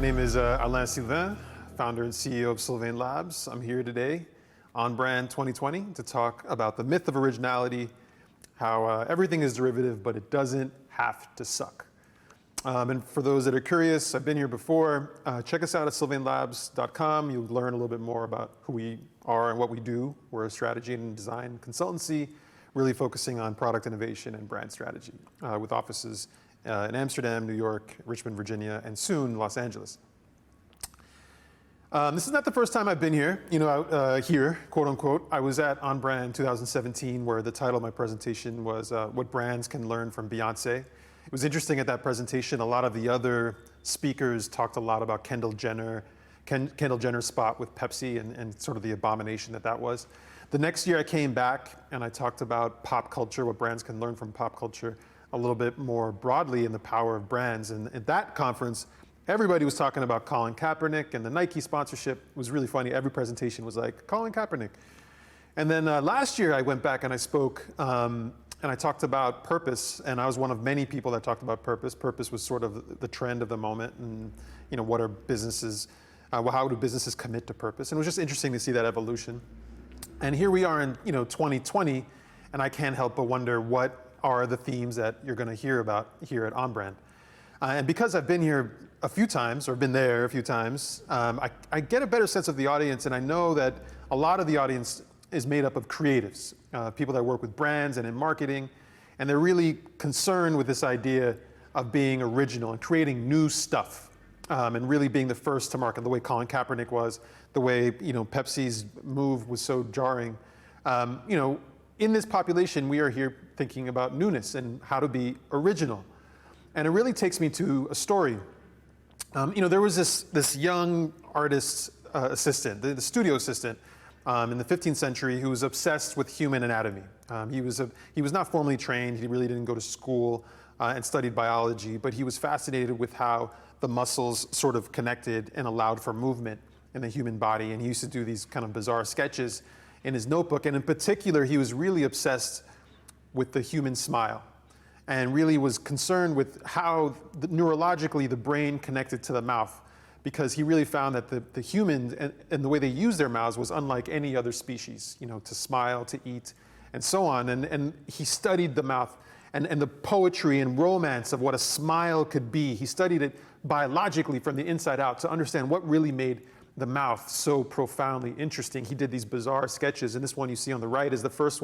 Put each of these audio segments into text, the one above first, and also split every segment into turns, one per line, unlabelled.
name is Alain Sylvain, founder and CEO of Sylvain Labs. I'm here today, OnBrand 2020, to talk about the myth of originality, how everything is derivative, but it doesn't have to suck. And for those that are curious, I've been here before. Check us out at sylvainlabs.com. You'll learn a little bit more about who we are and what we do. We're a strategy and design consultancy, really focusing on product innovation and brand strategy, with offices in Amsterdam, New York, Richmond, Virginia, and soon Los Angeles. This is not the first time I've been here, here, quote unquote. I was at OnBrand 2017, where the title of my presentation was What Brands Can Learn from Beyonce. It was interesting at that presentation. A lot of the other speakers talked a lot about Kendall Jenner's spot with Pepsi and sort of the abomination that was. The next year I came back and I talked about pop culture, what brands can learn from pop culture a little bit more broadly, in the power of brands. And at that conference, everybody was talking about Colin Kaepernick and the Nike sponsorship. It was really funny. Every presentation was like, Colin Kaepernick. And then last year I went back and I spoke and I talked about purpose, and I was one of many people that talked about purpose. Purpose was sort of the trend of the moment, and what are businesses, how do businesses commit to purpose? And it was just interesting to see that evolution. And here we are in 2020, and I can't help but wonder what are the themes that you're going to hear about here at OnBrand. And because I've been here a few times, or been there a few times, I get a better sense of the audience, and I know that a lot of the audience is made up of creatives, people that work with brands and in marketing, and they're really concerned with this idea of being original and creating new stuff, and really being the first to market, the way Colin Kaepernick was, the way Pepsi's move was so jarring. In this population, we are here thinking about newness and how to be original. And it really takes me to a story. There was this young artist's assistant, the studio assistant, in the 15th century, who was obsessed with human anatomy. He was not formally trained. He really didn't go to school and studied biology, but he was fascinated with how the muscles sort of connected and allowed for movement in the human body. And he used to do these kind of bizarre sketches in his notebook. And in particular, he was really obsessed with the human smile, and really was concerned with how neurologically the brain connected to the mouth, because he really found that the humans and the way they use their mouths was unlike any other species, to smile, to eat, and so on. And he studied the mouth and the poetry and romance of what a smile could be. He studied it biologically from the inside out to understand what really made the mouth so profoundly interesting. He did these bizarre sketches, and this one you see on the right is the first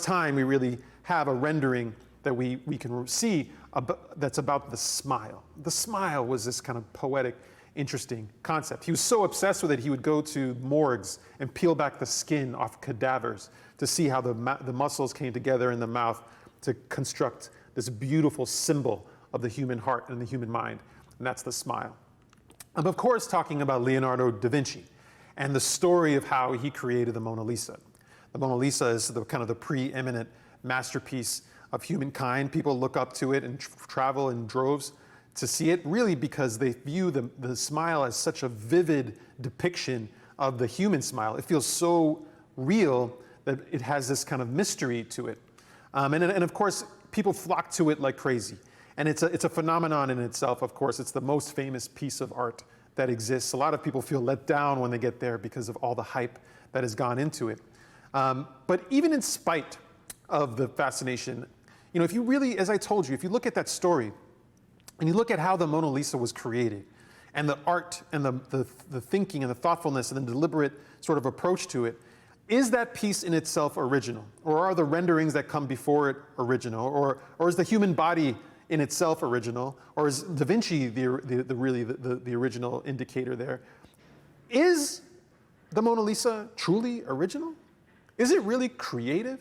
time we really have a rendering that we can see that's about the smile. The smile was this kind of poetic, interesting concept. He was so obsessed with it, he would go to morgues and peel back the skin off cadavers to see how the muscles came together in the mouth to construct this beautiful symbol of the human heart and the human mind, and that's the smile. I'm of course talking about Leonardo da Vinci and the story of how he created the Mona Lisa. The Mona Lisa is the kind of the preeminent masterpiece of humankind. People look up to it and travel in droves to see it, really because they view the smile as such a vivid depiction of the human smile. It feels so real that it has this kind of mystery to it. And of course, people flock to it like crazy. And it's a phenomenon in itself, of course. It's the most famous piece of art that exists. A lot of people feel let down when they get there because of all the hype that has gone into it. But even in spite of the fascination, if you really, as I told you, if you look at that story and you look at how the Mona Lisa was created, and the art and the thinking and the thoughtfulness and the deliberate sort of approach to it, is that piece in itself original? Or are the renderings that come before it original? Or is the human body in itself original? Or is Da Vinci really the original indicator there? Is the Mona Lisa truly original? Is it really creative?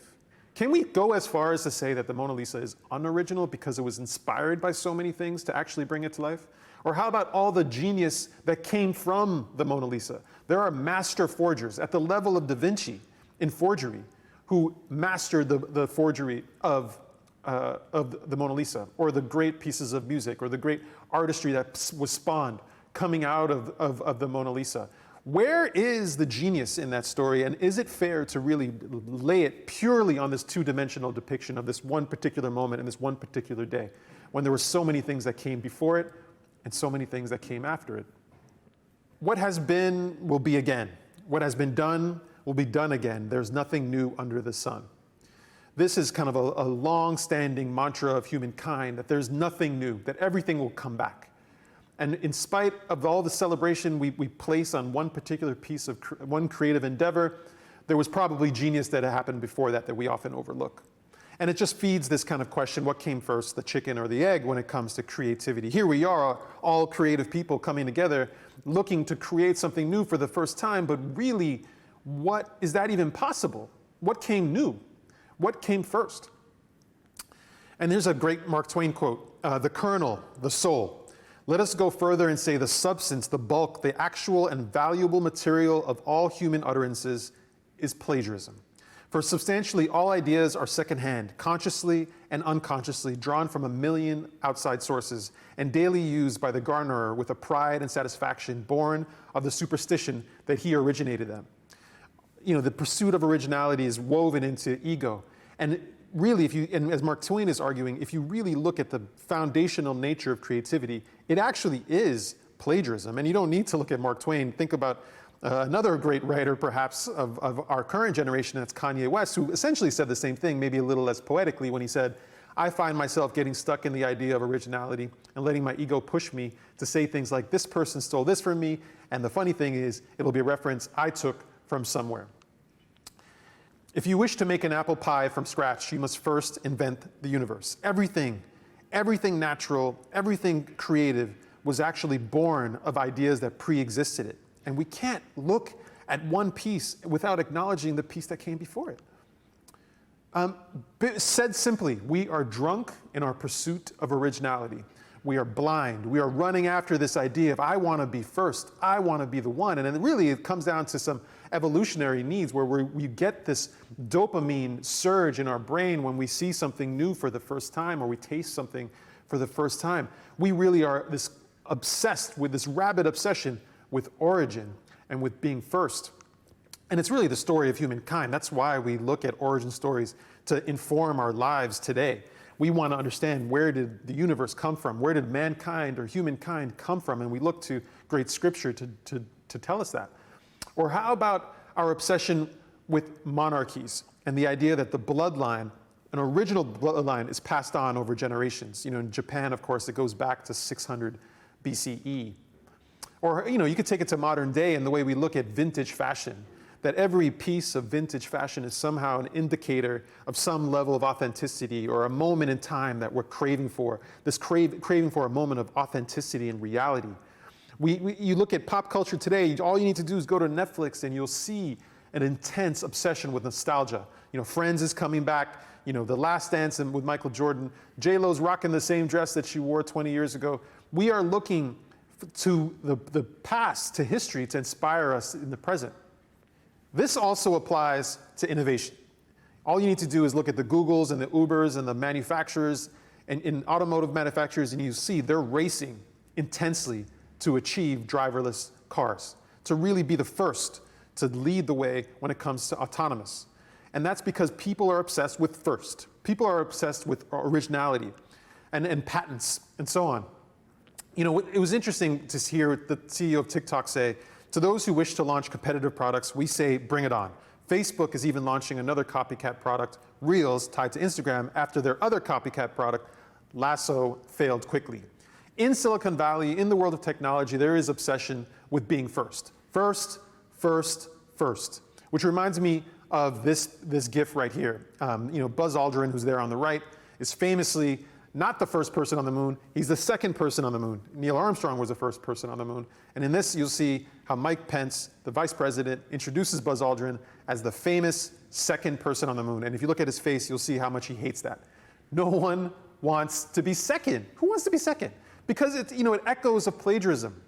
Can we go as far as to say that the Mona Lisa is unoriginal because it was inspired by so many things to actually bring it to life? Or how about all the genius that came from the Mona Lisa? There are master forgers at the level of Da Vinci in forgery who mastered the forgery of the Mona Lisa, or the great pieces of music, or the great artistry that was spawned coming out of the Mona Lisa. Where is the genius in that story, and is it fair to really lay it purely on this two-dimensional depiction of this one particular moment and this one particular day, when there were so many things that came before it and so many things that came after it. What has been will be again. What has been done will be done again. There's nothing new under the sun. This is kind of a long-standing mantra of humankind, that there's nothing new, that everything will come back. And in spite of all the celebration we place on one particular piece of one creative endeavor, there was probably genius that had happened before that we often overlook. And it just feeds this kind of question, what came first, the chicken or the egg, when it comes to creativity? Here we are, all creative people coming together, looking to create something new for the first time, but really, what is that even possible? What came new? What came first? And there's a great Mark Twain quote, the kernel, the soul. Let us go further and say the substance, the bulk, the actual and valuable material of all human utterances is plagiarism. For substantially all ideas are secondhand, consciously and unconsciously drawn from a million outside sources and daily used by the garnerer with a pride and satisfaction born of the superstition that he originated them. You know, the pursuit of originality is woven into ego. And really, and as Mark Twain is arguing, if you really look at the foundational nature of creativity, it actually is plagiarism. And you don't need to look at Mark Twain. Think about another great writer, perhaps, of our current generation, that's Kanye West, who essentially said the same thing, maybe a little less poetically, when he said, I find myself getting stuck in the idea of originality and letting my ego push me to say things like, this person stole this from me, and the funny thing is, it'll be a reference I took from somewhere. If you wish to make an apple pie from scratch, you must first invent the universe. Everything natural, everything creative was actually born of ideas that pre-existed it. And we can't look at one piece without acknowledging the piece that came before it. Said simply, we are drunk in our pursuit of originality. We are blind. We are running after this idea of I want to be first. I want to be the one. And then really it comes down to some evolutionary needs where we get this dopamine surge in our brain when we see something new for the first time or we taste something for the first time. We really are obsessed with this rabid obsession with origin and with being first. And it's really the story of humankind. That's why we look at origin stories to inform our lives today. We want to understand, where did the universe come from? Where did mankind or humankind come from? And we look to great scripture to tell us that. Or how about our obsession with monarchies and the idea that the bloodline, an original bloodline, is passed on over generations? You know, in Japan, of course, it goes back to 600 BCE. Or, you know, you could take it to modern day and the way we look at vintage fashion, that every piece of vintage fashion is somehow an indicator of some level of authenticity or a moment in time that we're craving for, this craving for a moment of authenticity and reality. You look at pop culture today, all you need to do is go to Netflix and you'll see an intense obsession with nostalgia. You know, Friends is coming back, you know, The Last Dance with Michael Jordan, J-Lo's rocking the same dress that she wore 20 years ago. We are looking to the past, to history, to inspire us in the present. This also applies to innovation. All you need to do is look at the Googles and the Ubers and the manufacturers and in automotive manufacturers, and you see they're racing intensely to achieve driverless cars, to really be the first to lead the way when it comes to autonomous. And that's because people are obsessed with first. People are obsessed with originality and patents and so on. You know, it was interesting to hear the CEO of TikTok say, to those who wish to launch competitive products, we say, bring it on. Facebook is even launching another copycat product, Reels, tied to Instagram, after their other copycat product, Lasso, failed quickly. In Silicon Valley, in the world of technology, there is obsession with being first. First, first, first. Which reminds me of this GIF right here. You know, Buzz Aldrin, who's there on the right, is famously not the first person on the moon, he's the second person on the moon. Neil Armstrong was the first person on the moon. And in this, you'll see how Mike Pence, the vice president, introduces Buzz Aldrin as the famous second person on the moon. And if you look at his face, you'll see how much he hates that. No one wants to be second. Who wants to be second? Because it echoes of plagiarism.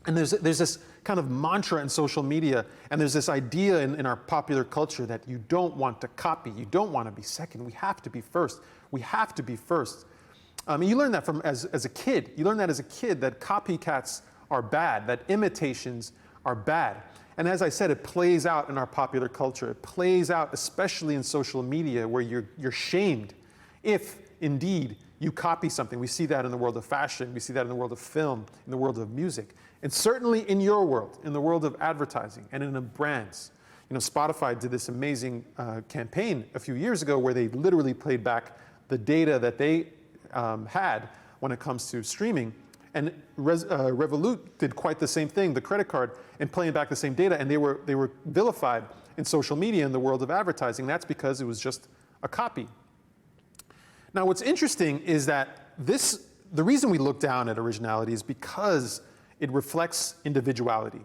And there's this kind of mantra in social media, and there's this idea in our popular culture that you don't want to copy, you don't want to be second, we have to be first. We have to be first. You learn that as a kid. You learn that as a kid, that copycats are bad, that imitations are bad. And as I said, it plays out in our popular culture. It plays out especially in social media, where you're shamed if indeed, you copy something. We see that in the world of fashion. We see that in the world of film, in the world of music. And certainly in your world, in the world of advertising and in the brands. You know, Spotify did this amazing campaign a few years ago where they literally played back the data that they had when it comes to streaming. And Revolut did quite the same thing, the credit card, and playing back the same data. And they were vilified in social media in the world of advertising. That's because it was just a copy. Now, what's interesting is that the reason we look down at originality is because it reflects individuality.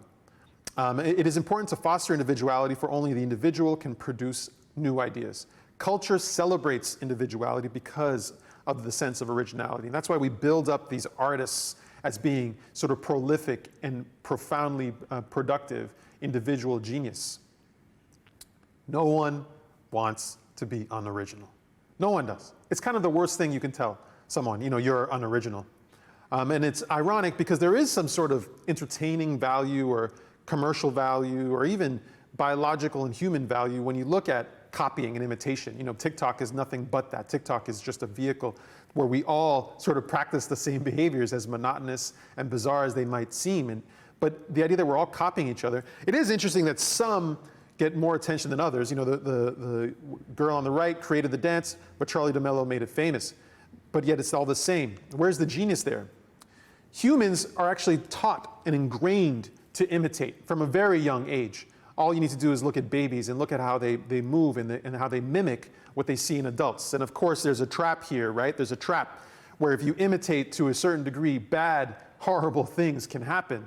It is important to foster individuality, for only the individual can produce new ideas. Culture celebrates individuality because of the sense of originality. And that's why we build up these artists as being sort of prolific and profoundly productive individual genius. No one wants to be unoriginal. No one does. It's kind of the worst thing you can tell someone, you know, you're unoriginal. And it's ironic because there is some sort of entertaining value or commercial value or even biological and human value when you look at copying and imitation. You know, TikTok is nothing but that. TikTok is just a vehicle where we all sort of practice the same behaviors, as monotonous and bizarre as they might seem. But the idea that we're all copying each other, it is interesting that some get more attention than others. You know, the girl on the right created the dance, but Charli D'Amelio made it famous. But yet it's all the same. Where's the genius there? Humans are actually taught and ingrained to imitate from a very young age. All you need to do is look at babies and look at how they move and how they mimic what they see in adults. And of course, there's a trap here, right? There's a trap where if you imitate to a certain degree, bad, horrible things can happen.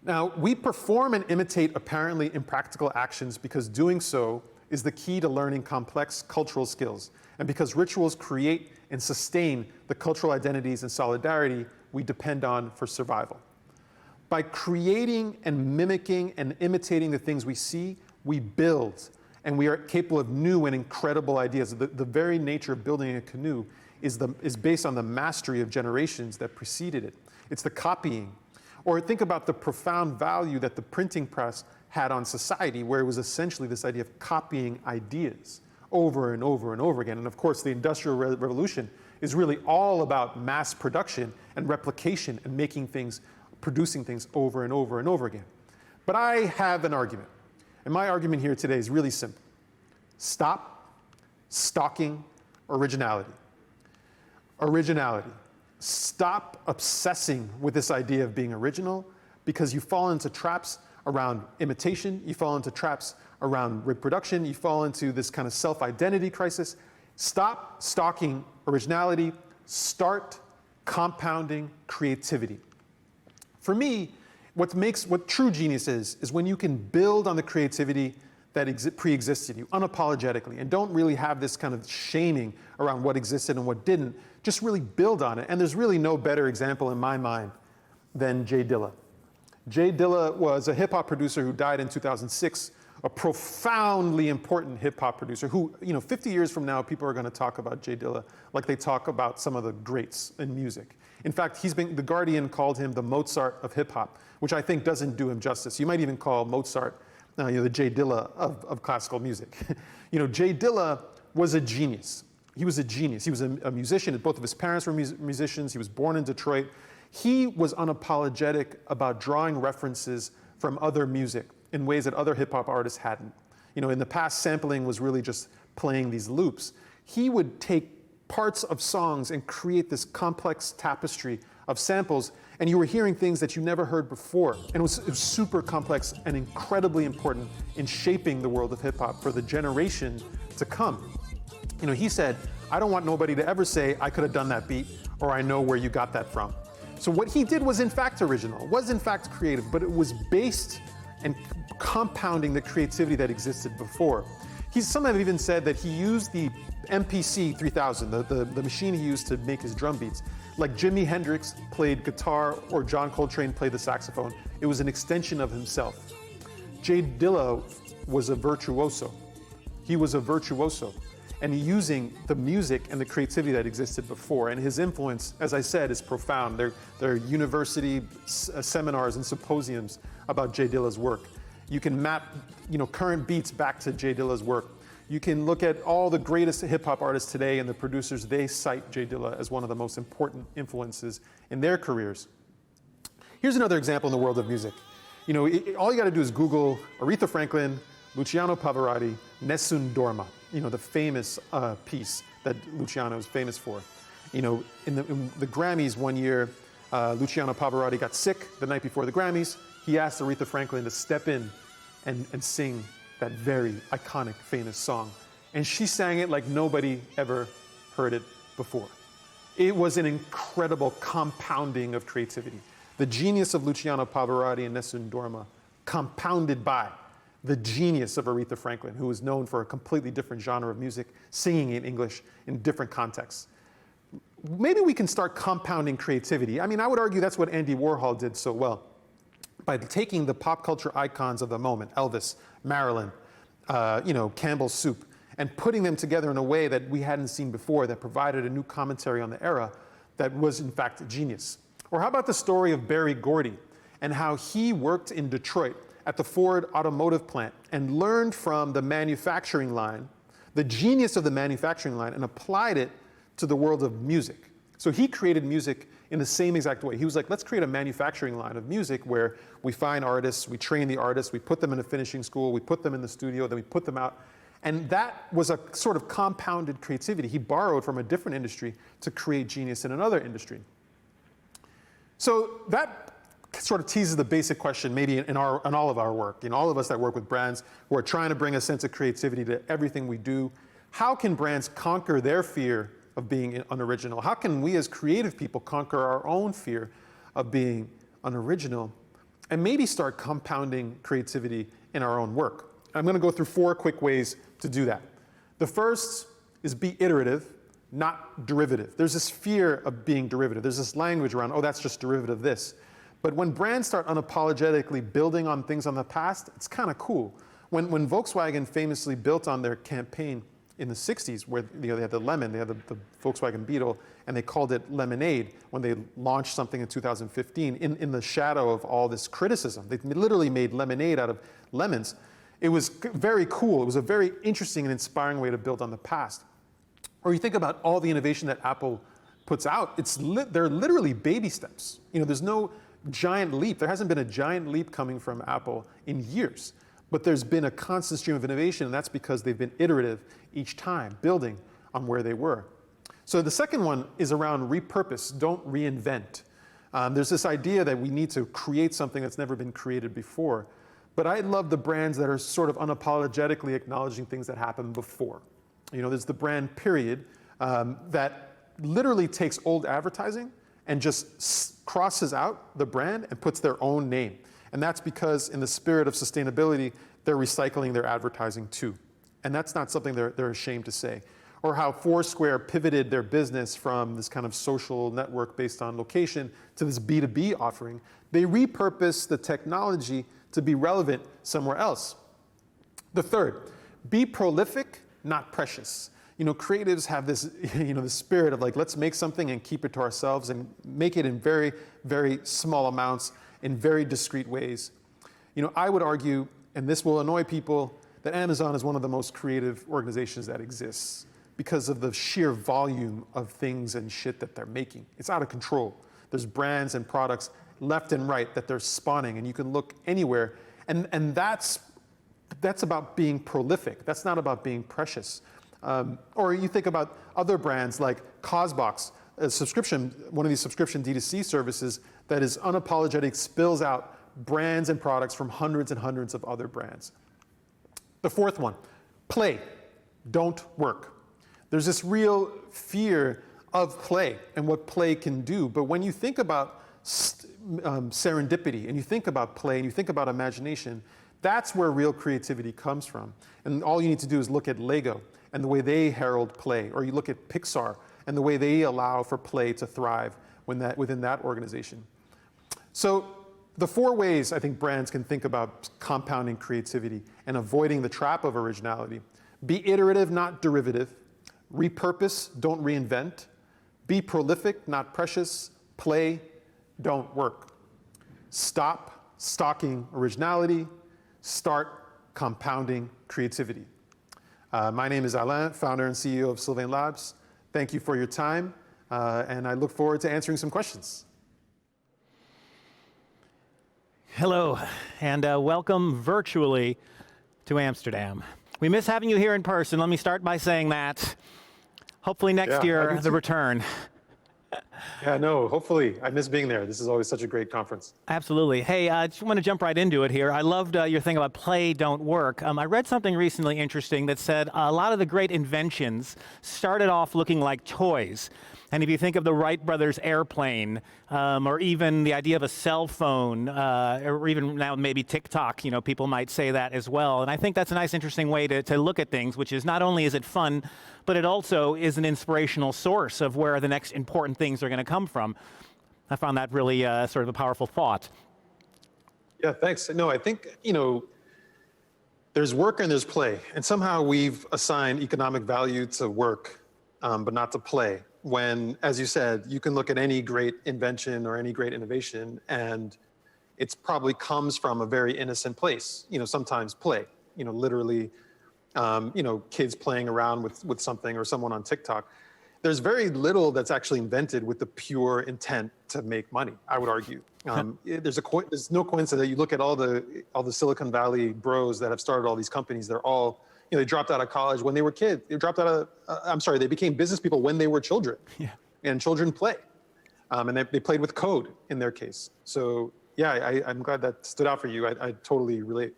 Now, we perform and imitate apparently impractical actions because doing so is the key to learning complex cultural skills. And because rituals create and sustain the cultural identities and solidarity we depend on for survival. By creating and mimicking and imitating the things we see, we build, and we are capable of new and incredible ideas. The very nature of building a canoe is based on the mastery of generations that preceded it. It's the copying. Or think about the profound value that the printing press had on society, where it was essentially this idea of copying ideas over and over and over again. And of course, the Industrial Revolution is really all about mass production and replication and making things, producing things over and over and over again. But I have an argument. And my argument here today is really simple. Stop stalking originality. Originality. Stop obsessing with this idea of being original, because you fall into traps around imitation, you fall into traps around reproduction, you fall into this kind of self-identity crisis. Stop stalking originality, start compounding creativity. For me, what true genius is when you can build on the creativity that pre-existed you unapologetically, and don't really have this kind of shaming around what existed and what didn't. Just really build on it. And there's really no better example in my mind than Jay Dilla. Jay Dilla was a hip-hop producer who died in 2006, a profoundly important hip-hop producer who, 50 years from now, people are going to talk about Jay Dilla like they talk about some of the greats in music. In fact, The Guardian called him the Mozart of hip-hop, which I think doesn't do him justice. You might even call Mozart the Jay Dilla of classical music. Jay Dilla was a genius. He was a genius. He was a musician. Both of his parents were musicians. He was born in Detroit. He was unapologetic about drawing references from other music in ways that other hip-hop artists hadn't. In the past, sampling was really just playing these loops. He would take parts of songs and create this complex tapestry of samples, and you were hearing things that you never heard before. And it was super complex and incredibly important in shaping the world of hip-hop for the generation to come. He said, I don't want nobody to ever say, I could have done that beat, or I know where you got that from. So what he did was in fact original, was in fact creative, but it was based and compounding the creativity that existed before. Some have even said that he used the MPC 3000, the machine he used to make his drum beats. Like Jimi Hendrix played guitar or John Coltrane played the saxophone. It was an extension of himself. Jay Dilla was a virtuoso. He was a virtuoso. And using the music and the creativity that existed before. And his influence, as I said, is profound. There are university seminars and symposiums about Jay Dilla's work. You can map current beats back to Jay Dilla's work. You can look at all the greatest hip hop artists today and the producers, they cite Jay Dilla as one of the most important influences in their careers. Here's another example in the world of music. All you got to do is Google Aretha Franklin, Luciano Pavarotti, Nessun Dorma, the famous piece that Luciano is famous for. In the Grammys one year, Luciano Pavarotti got sick the night before the Grammys. He asked Aretha Franklin to step in and sing that very iconic, famous song. And she sang it like nobody ever heard it before. It was an incredible compounding of creativity. The genius of Luciano Pavarotti and Nessun Dorma compounded by the genius of Aretha Franklin, who was known for a completely different genre of music, singing in English in different contexts. Maybe we can start compounding creativity. I would argue that's what Andy Warhol did so well. By taking the pop culture icons of the moment, Elvis, Marilyn, Campbell's Soup, and putting them together in a way that we hadn't seen before, that provided a new commentary on the era that was in fact a genius. Or how about the story of Berry Gordy and how he worked in Detroit at the Ford automotive plant and learned from the manufacturing line, the genius of the manufacturing line, and applied it to the world of music. So he created music in the same exact way. He was like, let's create a manufacturing line of music where we find artists, we train the artists, we put them in a finishing school, we put them in the studio, then we put them out. And that was a sort of compounded creativity. He borrowed from a different industry to create genius in another industry. So that sort of teases the basic question maybe in all of our work. All of us that work with brands who are trying to bring a sense of creativity to everything we do. How can brands conquer their fear of being unoriginal? How can we as creative people conquer our own fear of being unoriginal and maybe start compounding creativity in our own work? I'm going to go through 4 quick ways to do that. The first is be iterative, not derivative. There's this fear of being derivative. There's this language around, oh, that's just derivative of this. But when brands start unapologetically building on things on the past, it's kind of cool. When Volkswagen famously built on their campaign in the 60s, where they had the lemon, they had the Volkswagen Beetle, and they called it Lemonade when they launched something in 2015 in the shadow of all this criticism. They literally made lemonade out of lemons. It was very cool. It was a very interesting and inspiring way to build on the past. Or you think about all the innovation that Apple puts out, they're literally baby steps. There's no giant leap. There hasn't been a giant leap coming from Apple in years. But there's been a constant stream of innovation, and that's because they've been iterative each time, building on where they were. So the second one is around repurpose, don't reinvent. There's this idea that we need to create something that's never been created before. But I love the brands that are sort of unapologetically acknowledging things that happened before. There's the brand Period that literally takes old advertising and just crosses out the brand and puts their own name. And that's because in the spirit of sustainability, they're recycling their advertising too. And that's not something they're ashamed to say. Or how Foursquare pivoted their business from this kind of social network based on location to this B2B offering. They repurposed the technology to be relevant somewhere else. The third, be prolific, not precious. Creatives have this, the spirit of like, let's make something and keep it to ourselves and make it in very, very small amounts in very discrete ways. I would argue, and this will annoy people, that Amazon is one of the most creative organizations that exists because of the sheer volume of things and shit that they're making. It's out of control. There's brands and products left and right that they're spawning, and you can look anywhere. And that's about being prolific. That's not about being precious. Or you think about other brands like Cosbox, one of these subscription D2C services that is unapologetic, spills out brands and products from hundreds and hundreds of other brands. The fourth one, play, don't work. There's this real fear of play and what play can do. But when you think about serendipity and you think about play and you think about imagination, that's where real creativity comes from. And all you need to do is look at Lego and the way they herald play, or you look at Pixar and the way they allow for play to thrive within that organization. So the 4 ways I think brands can think about compounding creativity and avoiding the trap of originality: be iterative, not derivative; repurpose, don't reinvent; be prolific, not precious; play, don't work. Stop stalking originality, start compounding creativity. My name is Alain, founder and CEO of Sylvain Labs. Thank you for your time, and I look forward to answering some questions.
Hello, and welcome virtually to Amsterdam. We miss having you here in person. Let me start by saying that. Hopefully next year, the return.
Yeah, no, hopefully. I miss being there. This is always such a great conference.
Absolutely. Hey, I just want to jump right into it here. I loved your thing about play, don't work. I read something recently interesting that said a lot of the great inventions started off looking like toys. And if you think of the Wright brothers airplane, or even the idea of a cell phone, or even now maybe TikTok, people might say that as well. And I think that's a nice, interesting way to look at things, which is not only is it fun, but it also is an inspirational source of where the next important things are going to come from. I found that really sort of a powerful thought.
Yeah, thanks. No, I think, there's work and there's play. And somehow we've assigned economic value to work, but not to play. When, as you said, you can look at any great invention or any great innovation, and it probably comes from a very innocent place. Sometimes play. Literally, kids playing around with something or someone on TikTok. There's very little that's actually invented with the pure intent to make money, I would argue. There's no coincidence that you look at all the Silicon Valley bros that have started all these companies. They're all, they dropped out of college when they were kids. They became business people when they were children. Yeah. And children play. And they played with code in their case. So yeah, I'm glad that stood out for you. I totally relate.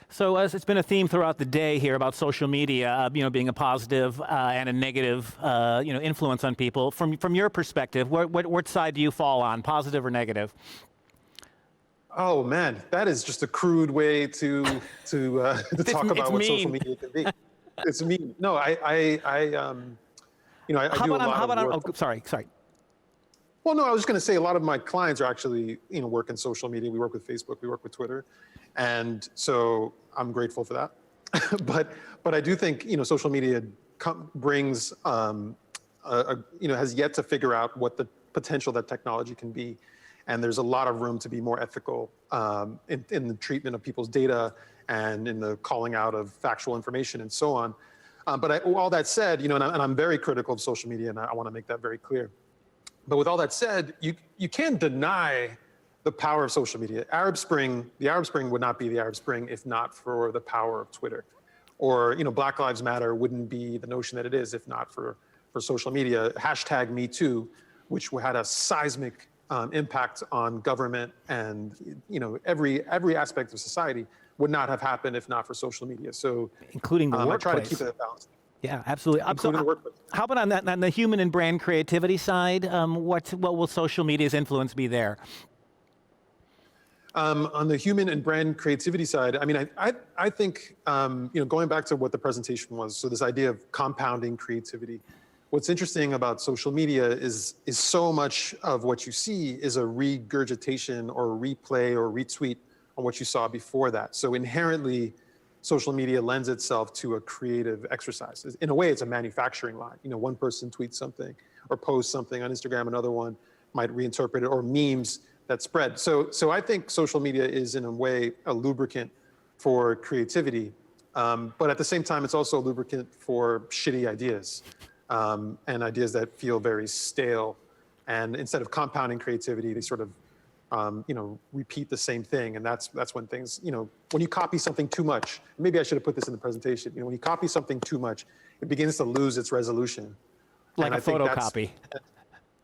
So it's been a theme throughout the day here about social media, being a positive and a negative, influence on people. From your perspective, what side do you fall on, positive or negative?
Oh man, that is just a crude way to talk about what social media can be. It's mean. No, I do a lot of work.
Oh, sorry.
Well, no, I was just going to say a lot of my clients are actually, work in social media. We work with Facebook, we work with Twitter, and so I'm grateful for that. but I do think social media brings has yet to figure out what the potential that technology can be, and there's a lot of room to be more ethical in the treatment of people's data and in the calling out of factual information and so on. But all that said, and I'm very critical of social media, and I want to make that very clear. But with all that said, you can't deny the power of social media. The Arab Spring would not be the Arab Spring if not for the power of Twitter. Or, Black Lives Matter wouldn't be the notion that it is if not for social media. #MeToo, which had a seismic impact on government and, every aspect of society would not have happened if not for social media. So
including the workplace.
I try to keep it balanced.
Yeah, absolutely. How about on the human and brand creativity side? What will social media's influence be there?
On the human and brand creativity side, I think, going back to what the presentation was, so this idea of compounding creativity. What's interesting about social media is so much of what you see is a regurgitation or a replay or retweet on what you saw before that. So inherently, social media lends itself to a creative exercise. In a way, it's a manufacturing line. One person tweets something or posts something on Instagram, another one might reinterpret it, or memes that spread. So I think social media is, in a way, a lubricant for creativity. But at the same time, it's also a lubricant for shitty ideas and ideas that feel very stale. And instead of compounding creativity, they sort of repeat the same thing. And that's when things, when you copy something too much, maybe I should have put this in the presentation, when you copy something too much, it begins to lose its resolution.
Like a photocopy.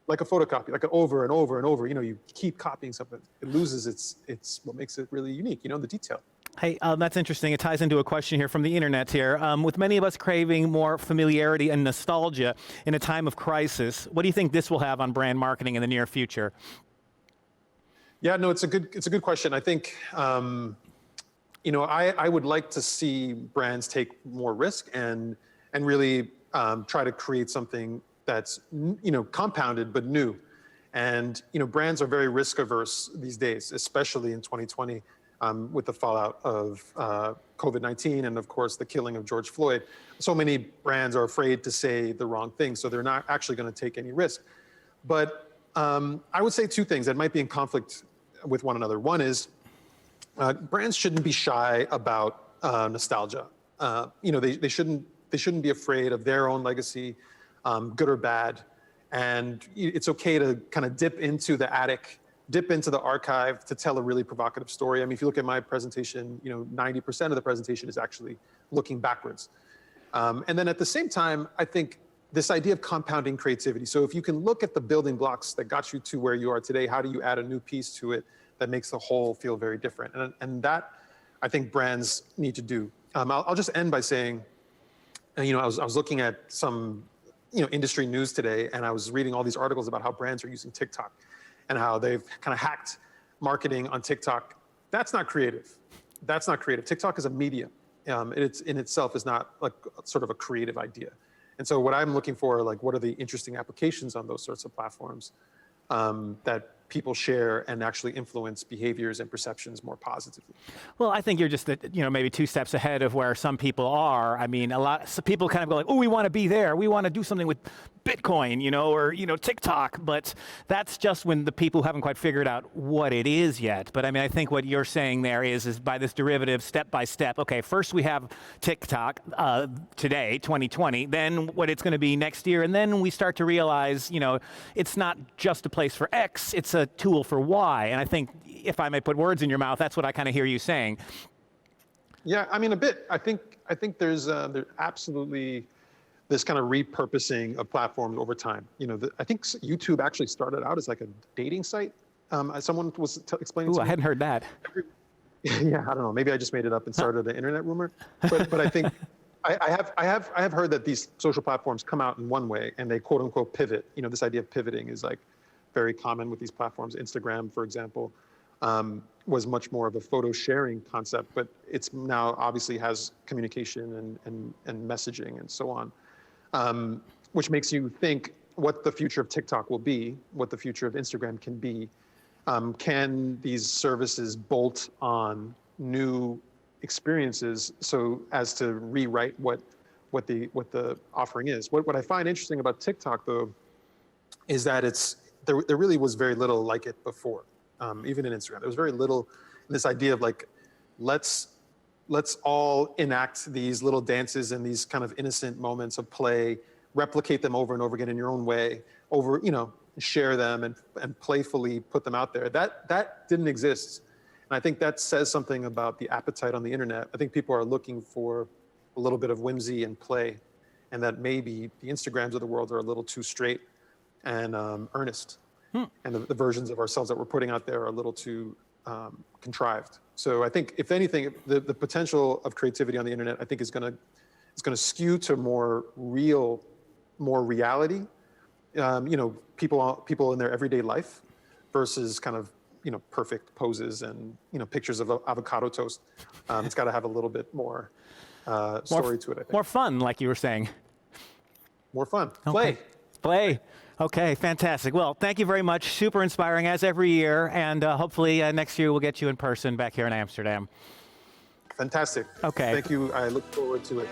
Like a photocopy, like over and over and over, you keep copying something, it loses its what makes it really unique, the detail.
Hey, that's interesting. It ties into a question here from the internet here. With many of us craving more familiarity and nostalgia in a time of crisis, what do you think this will have on brand marketing in the near future?
Yeah, no, it's a good question. I think, I would like to see brands take more risk and really try to create something that's, compounded but new. And, brands are very risk averse these days, especially in 2020 with the fallout of COVID-19 and, of course, the killing of George Floyd. So many brands are afraid to say the wrong thing, so they're not actually going to take any risk. But I would say two things that might be in conflict with one another. One is brands shouldn't be shy about nostalgia. They shouldn't they shouldn't be afraid of their own legacy, good or bad. And it's okay to kind of dip into the attic, dip into the archive to tell a really provocative story. I mean, if you look at my presentation, 90% of the presentation is actually looking backwards. And then at the same time, I think this idea of compounding creativity. So if you can look at the building blocks that got you to where you are today, how do you add a new piece to it that makes the whole feel very different? And that, I think, brands need to do. I'll just end by saying, I was looking at some industry news today, and I was reading all these articles about how brands are using TikTok and how they've kind of hacked marketing on TikTok. That's not creative. That's not creative. TikTok is a medium. It's in itself is not like sort of a creative idea. And so what I'm looking for, like, what are the interesting applications on those sorts of platforms that people share and actually influence behaviors and perceptions more positively?
Well, I think you're just, maybe 2 steps ahead of where some people are. I mean, some people kind of go like, oh, we want to be there. We want to do something with Bitcoin, or TikTok. But that's just when the people haven't quite figured out what it is yet. But I mean, I think what you're saying there is by this derivative, step by step. Okay, first we have TikTok today, 2020. Then what it's going to be next year, and then we start to realize, it's not just a place for X. It's a tool for Y. And I think, if I may put words in your mouth, that's what I kind of hear you saying.
Yeah, I mean, a bit. I think there's absolutely this kind of repurposing of platforms over time. I think YouTube actually started out as like a dating site. Someone was explaining to me.
I hadn't heard that.
Yeah, I don't know. Maybe I just made it up and started an internet rumor. But I think I have heard that these social platforms come out in one way and they quote unquote pivot. This idea of pivoting is like very common with these platforms. Instagram, for example, was much more of a photo sharing concept, but it's now obviously has communication and messaging and so on, which makes you think what the future of TikTok will be, what the future of Instagram can be. Can these services bolt on new experiences so as to rewrite what the offering is? What I find interesting about TikTok, though, is that there really was very little like it before. Even in Instagram, there was very little this idea of like, let's all enact these little dances and these kind of innocent moments of play, replicate them over and over again in your own way, share them and playfully put them out there. That didn't exist. And I think that says something about the appetite on the internet. I think people are looking for a little bit of whimsy and play, and that maybe the Instagrams of the world are a little too straight and earnest. And the versions of ourselves that we're putting out there are a little too contrived. So I think, if anything, the potential of creativity on the internet, I think, is going to skew to more real, more reality. People in their everyday life, versus kind of perfect poses and pictures of avocado toast. It's got to have a little bit more story to it, I think.
More fun, like you were saying.
More fun.
Okay. Play. Okay, fantastic. Well, thank you very much. Super inspiring, as every year. And hopefully next year we'll get you in person back here in Amsterdam.
Fantastic.
Okay.
Thank you. I look forward to it.